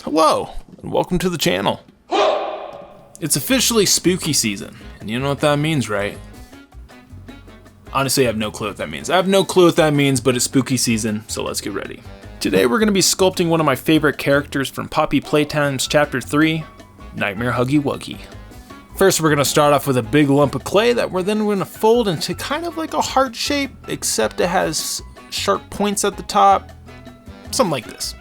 Hello, and welcome to the channel. It's officially spooky season, and you know what that means, right? Honestly, I have no clue what that means. But it's spooky season, so let's get ready. Today we're going to be sculpting one of my favorite characters from Poppy Playtime's Chapter 3, Nightmare Huggy Wuggy. First, we're going to start off with a big lump of clay that we're then going to fold into kind of like a heart shape, except it has sharp points at the top, something like this.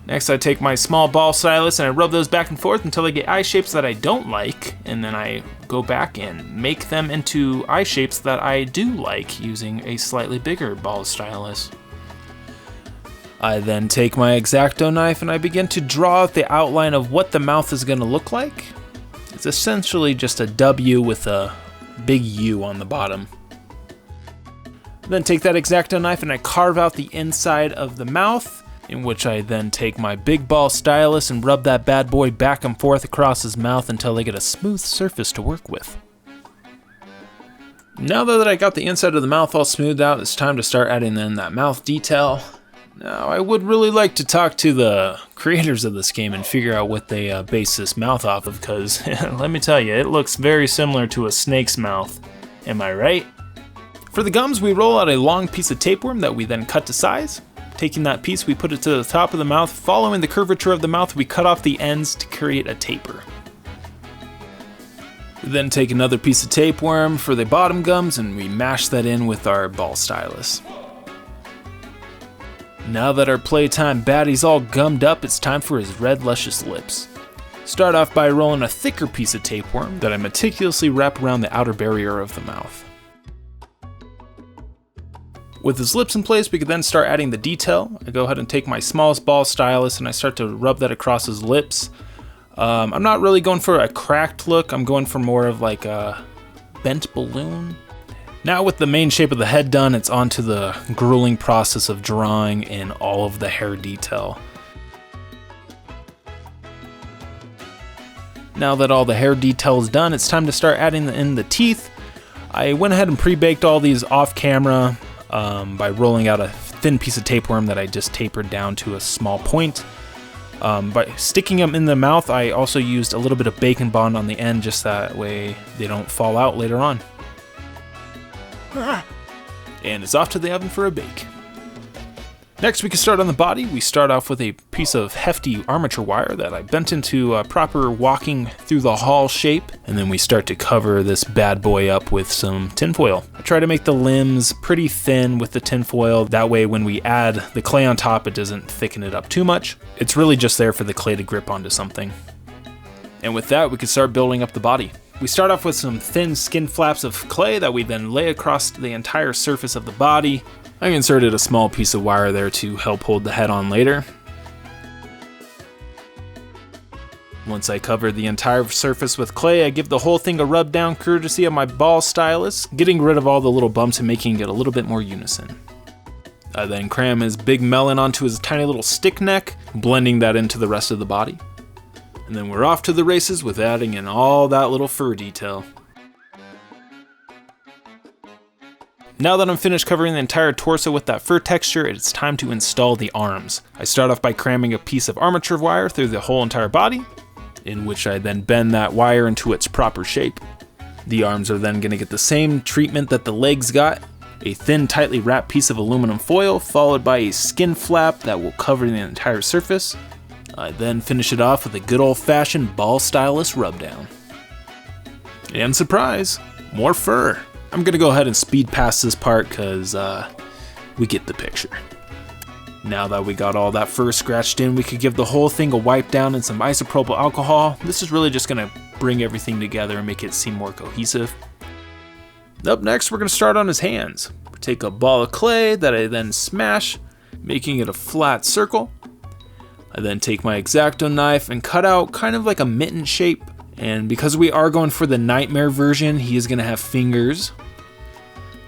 Next, I take my small ball stylus and I rub those back and forth until I get eye shapes that I don't like, and then I go back and make them into eye shapes that I do like using a slightly bigger ball stylus. I then take my X-Acto knife and I begin to draw out the outline of what the mouth is going to look like. It's essentially just a W with a big U on the bottom. Then take that X-Acto knife and I carve out the inside of the mouth, in which I then take my big ball stylus and rub that bad boy back and forth across his mouth until I get a smooth surface to work with. Now that I got the inside of the mouth all smoothed out, it's time to start adding in that mouth detail. Now, I would really like to talk to the creators of this game and figure out what they base this mouth off of, because let me tell you, it looks very similar to a snake's mouth. Am I right? For the gums, we roll out a long piece of tapeworm that we then cut to size. Taking that piece, we put it to the top of the mouth. Following the curvature of the mouth, we cut off the ends to create a taper. We then take another piece of tapeworm for the bottom gums and we mash that in with our ball stylus. Now that our playtime baddie's all gummed up, it's time for his red luscious lips. Start off by rolling a thicker piece of tapeworm that I meticulously wrap around the outer barrier of the mouth. With his lips in place, we could then start adding the detail. I go ahead and take my smallest ball stylus and I start to rub that across his lips. I'm not really going for a cracked look, I'm going for more of like a bent balloon. Now with the main shape of the head done, it's on to the grueling process of drawing in all of the hair detail. Now that all the hair detail is done, it's time to start adding in the teeth. I went ahead and pre-baked all these off camera by rolling out a thin piece of tapeworm that I just tapered down to a small point. By sticking them in the mouth, I also used a little bit of bacon bond on the end, just that way they don't fall out later on. And it's off to the oven for a bake. Next, we can start on the body. We start off with a piece of hefty armature wire that I bent into a proper walking through the hall shape, and then we start to cover this bad boy up with some tinfoil. I try to make the limbs pretty thin with the tinfoil, that way when we add the clay on top it doesn't thicken it up too much. It's really just there for the clay to grip onto something. And with that, we can start building up the body. We start off with some thin skin flaps of clay that we then lay across the entire surface of the body. I inserted a small piece of wire there to help hold the head on later. Once I cover the entire surface with clay, I give the whole thing a rub down courtesy of my ball stylus, getting rid of all the little bumps and making it a little bit more unison. I then cram his big melon onto his tiny little stick neck, blending that into the rest of the body. And then we're off to the races with adding in all that little fur detail. Now that I'm finished covering the entire torso with that fur texture, it's time to install the arms. I start off by cramming a piece of armature wire through the whole entire body, in which I then bend that wire into its proper shape. The arms are then going to get the same treatment that the legs got, a thin, tightly wrapped piece of aluminum foil, followed by a skin flap that will cover the entire surface. I then finish it off with a good old-fashioned ball stylus rubdown. And surprise, more fur. I'm gonna go ahead and speed past this part because we get the picture. Now that we got all that fur scratched in, we could give the whole thing a wipe down in some isopropyl alcohol. This is really just gonna bring everything together and make it seem more cohesive. Up next, we're gonna start on his hands. We take a ball of clay that I then smash, making it a flat circle. I then take my X-Acto knife and cut out kind of like a mitten shape. And because we are going for the Nightmare version, he is going to have fingers.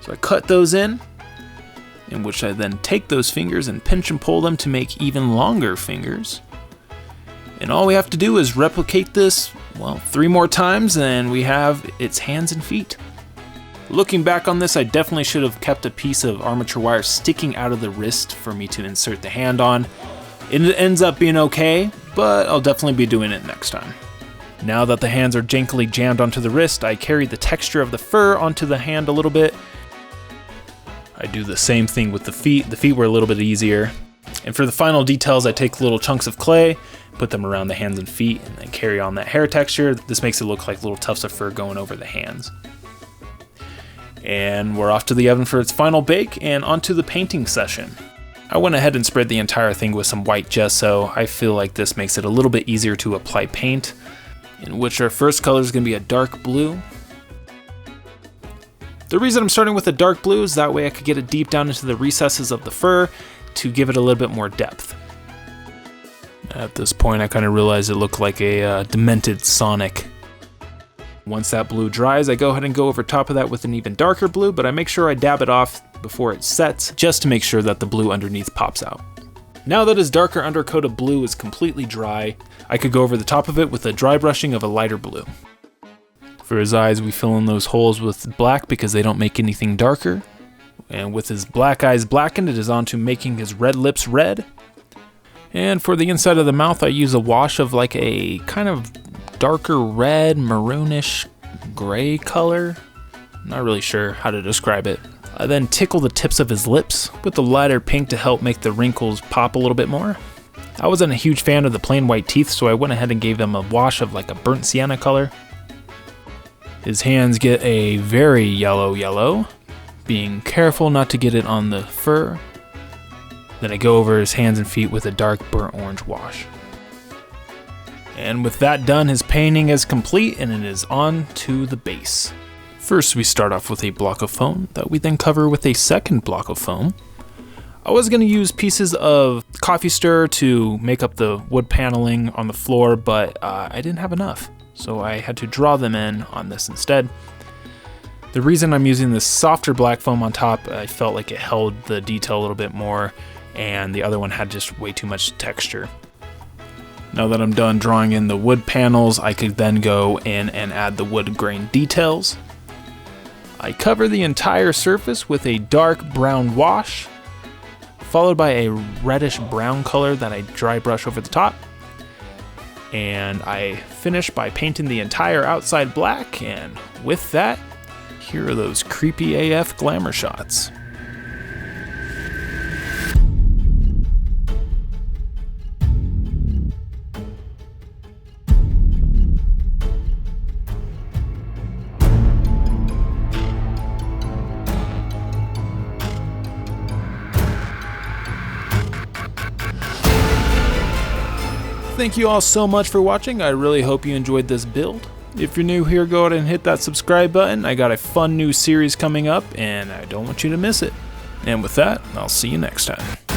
So I cut those in which I then take those fingers and pinch and pull them to make even longer fingers. And all we have to do is replicate this, well, 3 more times and we have its hands and feet. Looking back on this, I definitely should have kept a piece of armature wire sticking out of the wrist for me to insert the hand on. It ends up being okay, but I'll definitely be doing it next time. Now that the hands are jankily jammed onto the wrist, I carry the texture of the fur onto the hand a little bit. I do the same thing with the feet. The feet were a little bit easier. And for the final details, I take little chunks of clay, put them around the hands and feet, and then carry on that hair texture. This makes it look like little tufts of fur going over the hands. And we're off to the oven for its final bake and onto the painting session. I went ahead and spread the entire thing with some white gesso. I feel like this makes it a little bit easier to apply paint, in which our first color is going to be a dark blue. The reason I'm starting with a dark blue is that way I could get it deep down into the recesses of the fur to give it a little bit more depth. At this point, I kind of realized it looked like a demented Sonic. Once that blue dries, I go ahead and go over top of that with an even darker blue, but I make sure I dab it off before it sets, just to make sure that the blue underneath pops out. Now that his darker undercoat of blue is completely dry, I could go over the top of it with a dry brushing of a lighter blue. For his eyes, we fill in those holes with black because they don't make anything darker. And with his black eyes blackened, it is on to making his red lips red. And for the inside of the mouth, I use a wash of like a kind of darker red, maroonish gray color. I'm not really sure how to describe it. I then tickle the tips of his lips with the lighter pink to help make the wrinkles pop a little bit more. I wasn't a huge fan of the plain white teeth, so I went ahead and gave them a wash of like a burnt sienna color. His hands get a very yellow, being careful not to get it on the fur. Then I go over his hands and feet with a dark burnt orange wash. And with that done, his painting is complete and it is on to the base. First, we start off with a block of foam that we then cover with a second block of foam. I was going to use pieces of coffee stir to make up the wood paneling on the floor, but I didn't have enough, so I had to draw them in on this instead. The reason I'm using this softer black foam on top, I felt like it held the detail a little bit more, and the other one had just way too much texture. Now that I'm done drawing in the wood panels, I could then go in and add the wood grain details. I cover the entire surface with a dark brown wash, followed by a reddish brown color that I dry brush over the top. And I finish by painting the entire outside black, and with that, here are those creepy AF glamour shots. Thank you all so much for watching. I really hope you enjoyed this build. If you're new here, go ahead and hit that subscribe button. I got a fun new series coming up, and I don't want you to miss it. And with that, I'll see you next time.